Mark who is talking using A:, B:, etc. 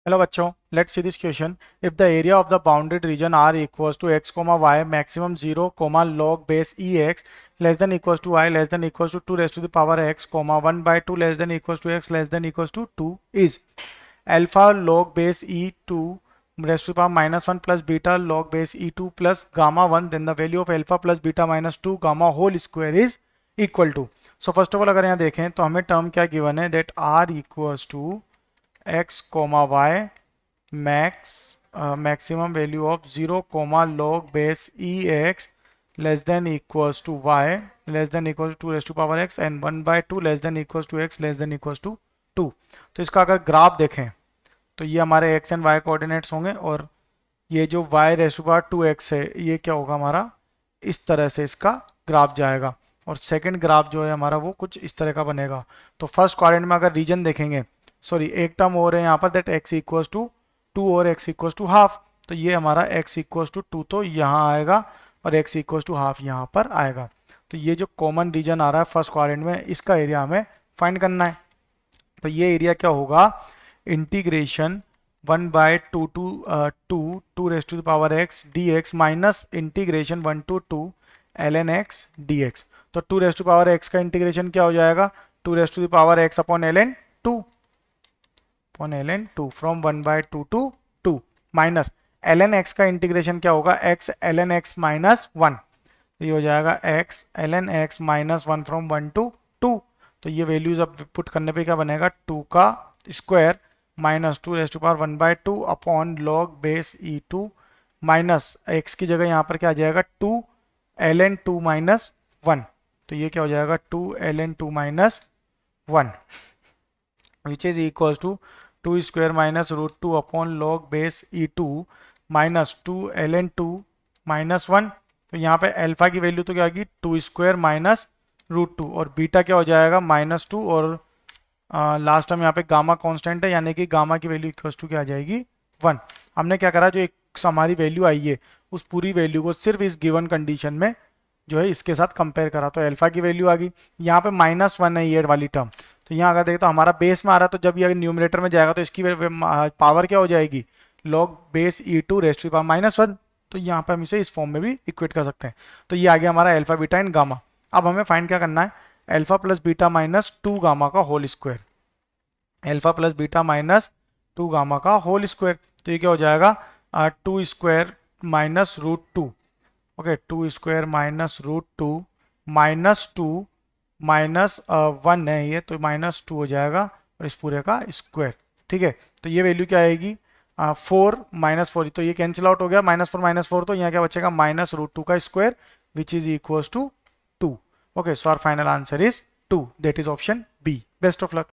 A: Hello बच्चों, let's see this question. If the area of the bounded region are equals to x comma y maximum 0 comma log base e x less than equals to y less than equals to 2 raise to the power x comma 1/2 less than equals to x less than equals to 2 is alpha log base e2 raised to the power -1 plus beta log base e2 plus gamma 1, then the value of alpha plus beta minus 2 gamma whole square is equal to. So first of all अगर यहाँ देखें तो हमें term क्या given है, that r equals to x comma y max maximum value of 0 comma log base ex less than equals to y less than equals to 2 raised to power x and 1/2 less than equals to x less than equals to 2. तो इसका अगर graph देखें तो ये हमारे x and y coordinates होंगे और ये जो y rays to power 2x है ये क्या होगा हमारा, इस तरह से इसका ग्राफ जाएगा. और सेकंड ग्राफ जो है हमारा वो कुछ इस तरह का बनेगा. तो फर्स्ट क्वाड्रेंट में अगर रीजन देखेंगे, सॉरी एक टर्म और है यहाँ पर, दैट x इक्वल्स टू 2 और x इक्वल्स टू हाफ. तो ये हमारा x इक्वल्स टू 2 तो यहाँ आएगा और x इक्वल्स टू हाफ यहाँ पर आएगा. तो ये जो कॉमन रीजन आ रहा है फर्स्ट क्वाड्रेंट में, इसका एरिया हमें फाइंड करना है. तो ये एरिया क्या होगा, integration 1/2 to 2 raise to the power x dx minus integration 1 to 2 ln x dx. तो 2 रेज टू पावर x का इंटीग्रेशन क्या हो जाएगा, 2 raise to the power x upon ln 2 from 1/2 to 2 minus ln x का integration क्या होगा, x ln x minus 1. ये हो जाएगा x ln x minus 1 from 1 to 2. तो ये वैल्यूज अब पुट करने पे क्या बनेगा, 2 का square minus 2 raise to power 1/2 upon log base e2 minus x की जगह यहाँ पर क्या आ जाएगा 2 ln 2 माइनस 1. तो ये क्या हो जाएगा 2 ln 2 minus 1 which is equals to 2 square minus root 2 upon log base e2 minus 2 ln 2 minus 1. तो यहाँ पे अल्फा की वैल्यू तो क्या आएगी 2 स्क्वायर माइनस रूट 2 और बीटा क्या हो जाएगा -2 और लास्ट टाइम यहाँ पे गामा कांस्टेंट है यानी कि गामा की वैल्यू इक्वल्स टू क्या आ जाएगी 1. हमने क्या करा, जो एक हमारी वैल्यू आई है उस पूरी वैल्यू को सिर्फ इस गिवन कंडीशन में जो है इसके साथ कंपेयर करा. तो अल्फा की वैल्यू आ गई, यहाँ पे -1 है ये वाली टर्म. तो यहाँ अगर देखें तो हमारा बेस में आ रहा है, तो जब ये न्यूमरेटर में जाएगा तो इसकी पावर क्या हो जाएगी, log base e2 raise to power -1. तो यहाँ पे हम इसे इस फॉर्म में भी इक्वेट कर सकते हैं. तो ये आ गया हमारा अल्फा बीटा एंड गामा. अब हमें फाइंड क्या करना है, alpha plus beta minus 2 gamma का whole square. Alpha plus beta minus 2 gamma का होल स्क्वायर. तो ये क्या हो जाएगा 2 square minus root 2. Okay, 2 square minus root 2 minus 2 minus 1 है ये, तो -2 हो जाएगा और इस पूरे का स्क्वायर. ठीक है, तो ये वैल्यू क्या आएगी 4 -4. तो ये कैंसिल आउट हो गया, -4 तो यहाँ क्या बचेगा -√2 का square which is equals to 2. Okay, so our final answer is 2. That is option B. Best of luck.